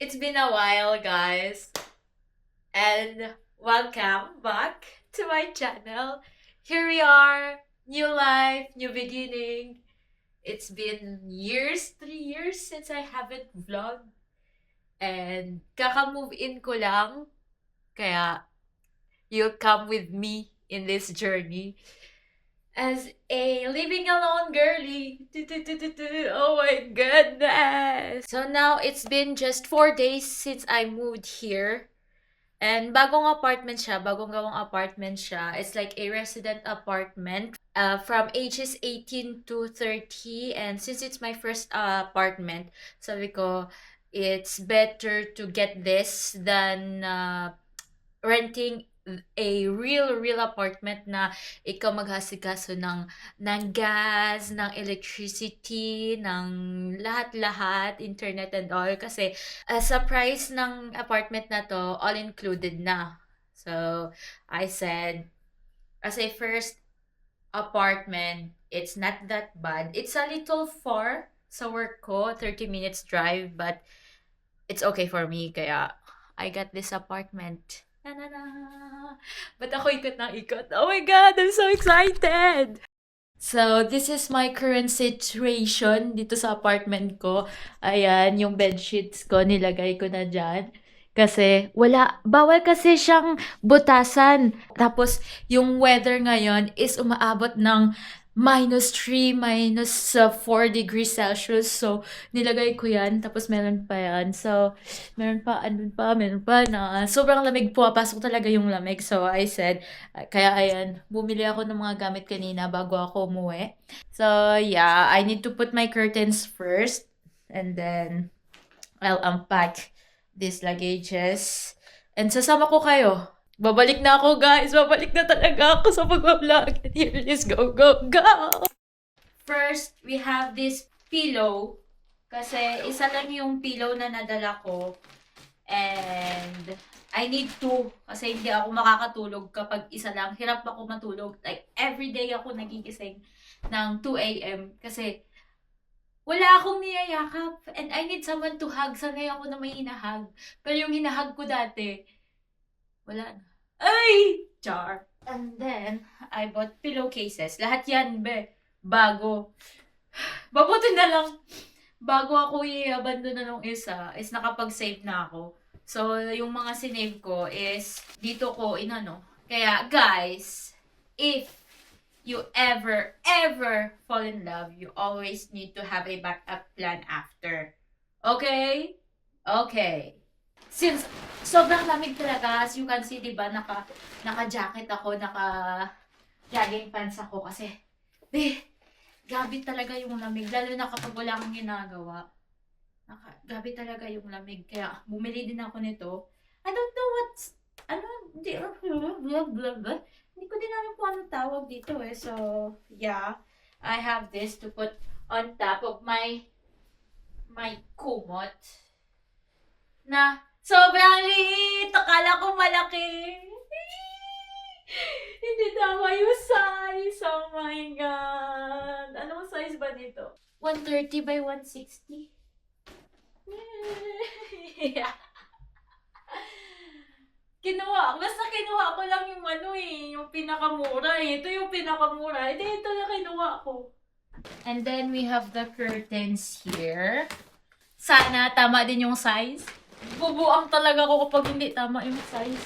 It's been a while, guys, and welcome back to my channel. Here we are, new life, new beginning. It's been years, 3 years since I haven't vlogged, and kaka-move in ko lang, kaya you'll come with me in this journey as a living alone girly. Oh my goodness! So now it's been just 4 days since I moved here. And bagong gawang apartment siya. It's like a resident apartment from ages 18 to 30. And since it's my first apartment, sabi ko, it's better to get this than renting a real apartment na ikaw maghasikaso ng gas, ng electricity, ng lahat-lahat, internet and all. Kasi sa price ng apartment na to, all included na. So, I said, as a first apartment, it's not that bad. It's a little far sa work ko, 30 minutes drive, but it's okay for me. Kaya, I got this apartment. Na na na. Ba't ako ikot ng ikot? Oh my God, I'm so excited! So, this is my current situation dito sa apartment ko. Ayan, yung bedsheets ko, nilagay ko na dyan. Kasi, bawal kasi siyang butasan. Tapos, yung weather ngayon is umaabot ng -3, -4 degrees Celsius. So, nilagay ko yan. Tapos, meron pa yan. So, meron pa na sobrang lamig. Pumapasok talaga yung lamig. So, I said, kaya ayan, bumili ako ng mga gamit kanina bago ako umuwi. So, yeah, I need to put my curtains first. And then, I'll unpack these luggages. And sasama ko kayo. Babalik na ako, guys. Babalik na talaga ako sa pag-vlog. And here it is. Go, go, go! First, we have this pillow. Kasi isa lang yung pillow na nadala ko. And I need two. Kasi hindi ako makakatulog kapag isa lang. Hirap ako matulog. Like, everyday ako nagigising ng 2 a.m. Kasi wala akong niyayakap. And I need someone to hug. Sanay ako na may hinahag. Pero yung hinahag ko dati, wala na. Ay! Char. And then, I bought pillowcases. Lahat yan, be. Bago. Babuti na lang. Bago ako i-abandon na nung isa, is nakapag-save na ako. So, yung mga sinave ko is dito ko inano. Kaya, guys, if you ever fall in love, you always need to have a backup plan after. Okay? Okay. Since sobrang lamig talaga, as you can see, di ba, naka-jacket ako, naka-jogging pants ako kasi, grabe talaga yung lamig, lalo na kapag wala akong ginagawa. Grabe talaga yung lamig, kaya bumili din ako nito. I don't know what's, ano, hindi, hindi ko din alam kung anong tawag dito eh. So, yeah, I have this to put on top of my kumot na sobrang liit. Akala ko malaki. Hindi tama yung size. Oh my God. Anong size ba nito? 130 by 160? Yeah. Basta kinuha ko lang yung ano eh, yung pinakamura eh. Ito yung pinakamura. Ito yung kinuha ko. And then we have the curtains here. Sana tama din yung size. Bubuang talaga ako kapag hindi tama yung size.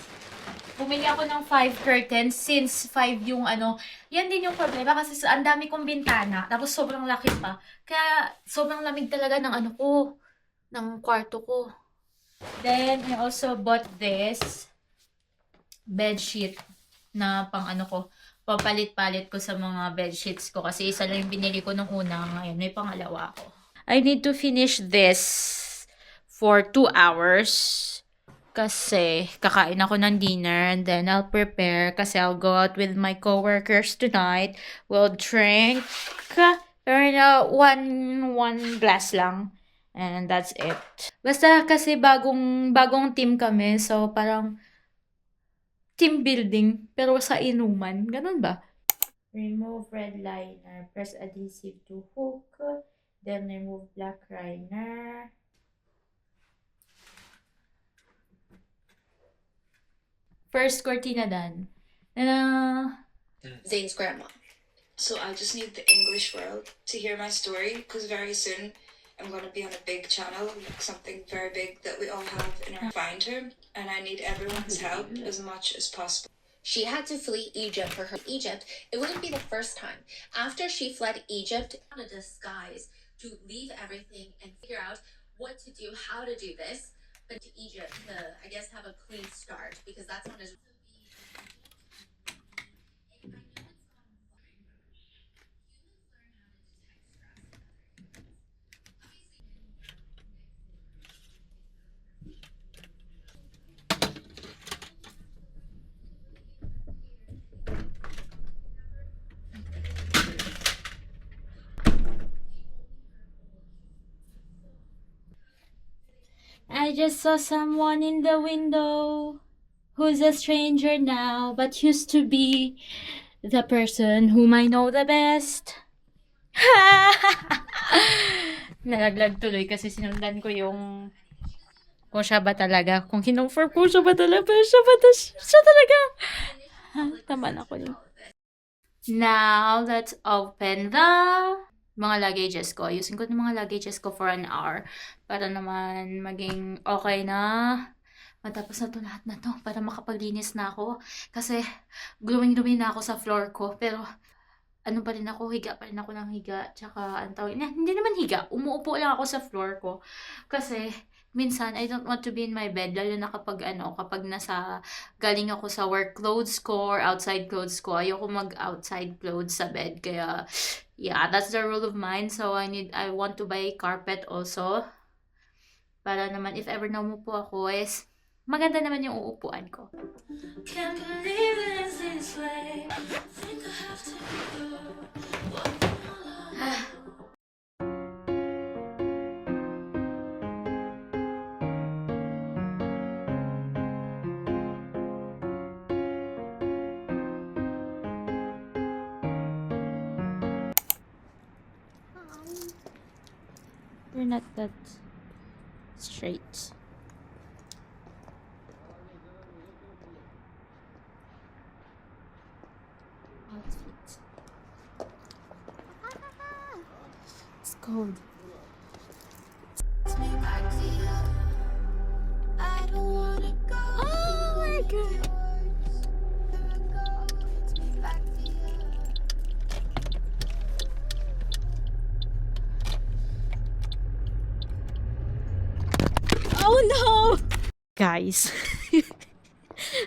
Bumili ako ng 5 curtains since 5 yung ano. Yan din yung problema kasi ang dami kong bintana. Tapos sobrang laki pa. Kaya sobrang lamig talaga ng ano ko. Ng kwarto ko. Then I also bought this bedsheet na pang ano ko. Papalit-palit ko sa mga bedsheets ko. Kasi isa lang yung binili ko nung una. Ngayon may pangalawa ako. I need to finish this for 2 hours. Kasi kakain ako ng dinner and then I'll prepare kasi I'll go out with my coworkers tonight. We'll drink pero one glass lang and that's it. Basta kasi bagong team kami so parang team building pero sa inuman. Ganun ba? Remove red liner. Press adhesive to hook. Then remove black liner. First cortina done. Zane's grandma. So I just need the English world to hear my story, because very soon I'm going to be on a big channel, like something very big that we all have in our find her, and I need everyone's help as much as possible. She had to flee Egypt for her Egypt. It wouldn't be the first time. After she fled Egypt, on a disguise to leave everything and figure out what to do, how to do this, but to Egypt to, I guess, have a clean start because that's not as. I just saw someone in the window who's a stranger now, but used to be the person whom I know the best. Nalaglag tuloy kasi sinundan ko yung kung siya ba talaga. Kung kinonfirm ko siya ba talaga. Siya talaga. Tama na ko yun. Now, let's open the mga luggages ko. Ayusin ko yung mga luggages ko for an hour para naman maging okay na. Matapos na to lahat na to para makapaglinis na ako. Kasi glowing-glowing na ako sa floor ko. Pero ano pa rin ako, higa pa rin ako ng higa. Tsaka, ang tawag, hindi naman higa. Umuupo lang ako sa floor ko. Kasi, minsan, I don't want to be in my bed. Lalo na kapag, kapag galing ako sa work clothes ko or outside clothes ko. Ayoko mag-outside clothes sa bed. Kaya, yeah, that's the rule of mine. So, I want to buy carpet also. Para naman, if ever na umupo ako, is maganda naman yung uupuan ko. Can't believe it's this way. Think I have to go. You're not that straight. Outfit. It's cold. Oh my god. Oh no! Guys,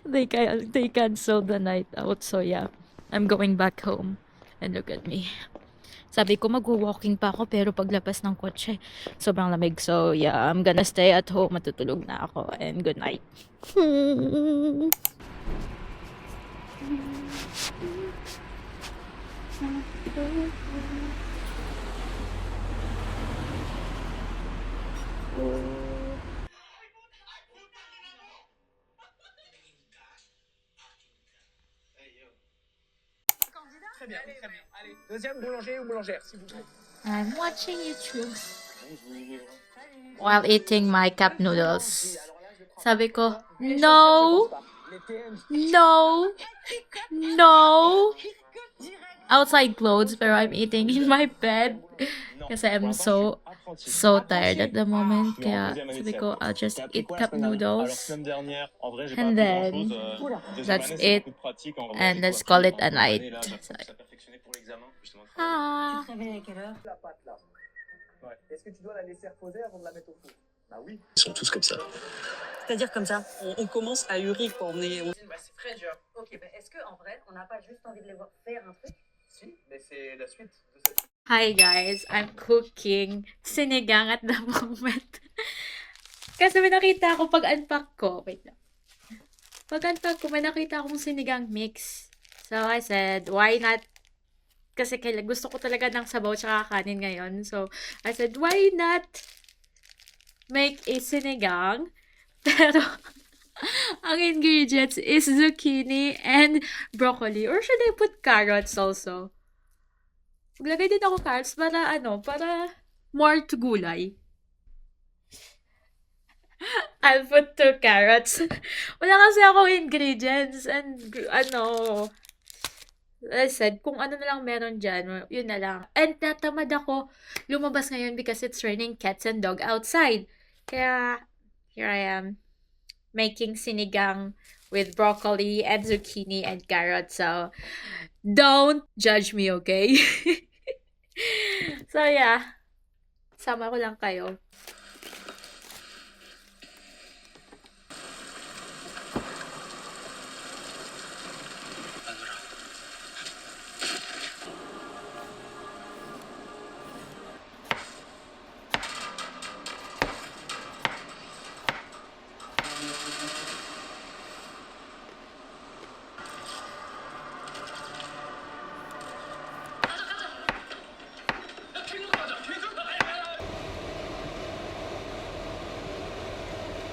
they canceled the night out, so yeah, I'm going back home. And look at me. Sabi ko mag-walking pa ako pero paglabas ng kotse, sobrang lamig. So yeah, I'm gonna stay at home. Matutulog na ako. And good night. Très bien, très bien. Allez, deuxième boulanger ou boulangère, s'il vous plaît. I'm watching YouTube while eating my cup noodles. Sabi ko, no, no, no. Outside clothes, pero I'm eating in my bed. Kasi I'm so tired at the moment. Kaya sabi ko, I'll just eat cup noodles. And then, that's it. And let's call it a night. So, ah. La pâte là. Ouais. Est-ce que tu dois la laisser reposer avant de la mettre au four? Bah oui. Ils sont tous comme ça. C'est-à-dire comme ça, on commence à hurler quand on est. Bah, c'est très dur. Ok, est-ce qu'en vrai, on n'a pas juste envie de les voir faire un truc? Si, mais c'est la suite de cette. Hi guys, I'm cooking sinigang at the moment. Kasi may nakita ako pag-unpack ko. Wait lang. Pag-unpack ko, may nakita akong sinigang mix. So I said, why not? Kasi gusto ko talaga ng sabaw tsaka kanin ngayon. So I said, why not make a sinigang? Pero ang ingredients is zucchini and broccoli. Or should I put carrots also? Maglagay din ako carrots para para more to gulay. I'll put 2 carrots. Wala kasi ako ingredients and I said, kung ano na lang meron dyan, yun na lang. And natamad ako lumabas ngayon because it's raining cats and dog outside. Kaya, here I am, making sinigang with broccoli and zucchini and carrots. So, don't judge me, okay? So, yeah. Sama ko lang kayo.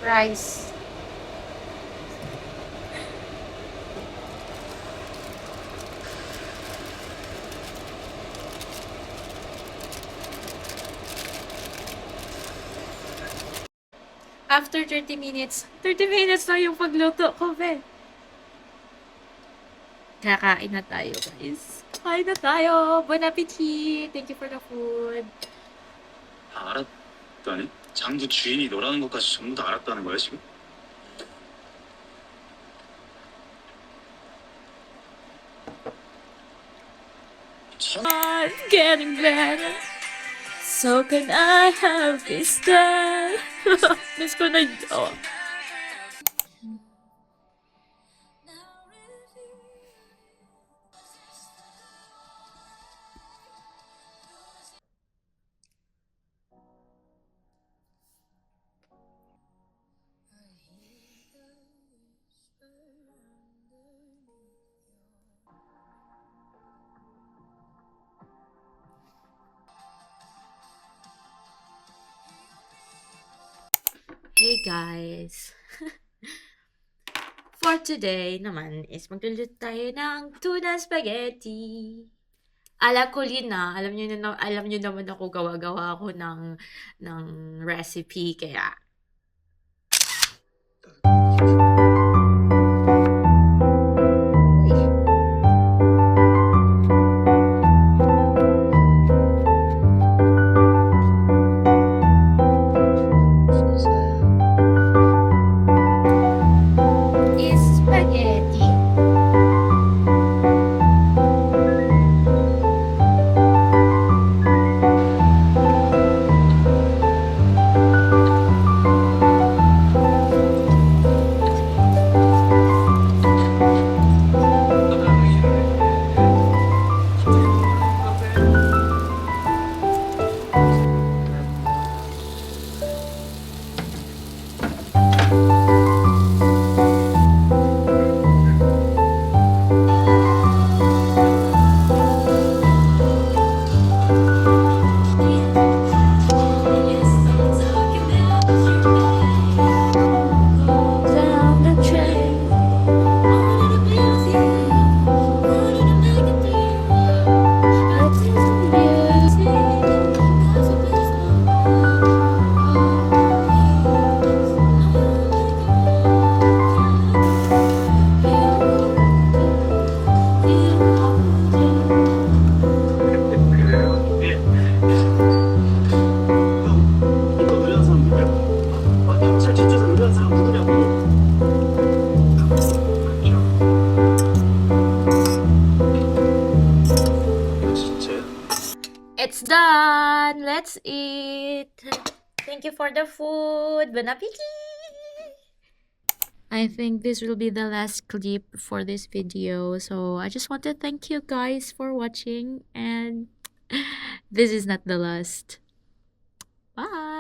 Rice. After 30 minutes na yung pagluto ko, be. Kakain na tayo, guys. Kain na tayo. Bon appetit. Thank you for the food. 알았다니? 장부 주인이 너라는 것까지 전부 다 알았다는 거야 지금? I'm getting better. So can I have this day? Miss ko na yun. Hey guys! For today naman is magluluto tayo ng tuna spaghetti. Ala Colina, alam niyo naman ako gawa-gawa ako ng recipe kaya is spaghetti. Down the train. 이거 의뢰한 사람 누구야? 경찰 뒤져서 의뢰한 사람 누구냐고? 진짜야? It's done. Let's eat. Thank you for the food. Bon appetit. I think this will be the last clip for this video. So I just want to thank you guys for watching, and this is not the last. Bye.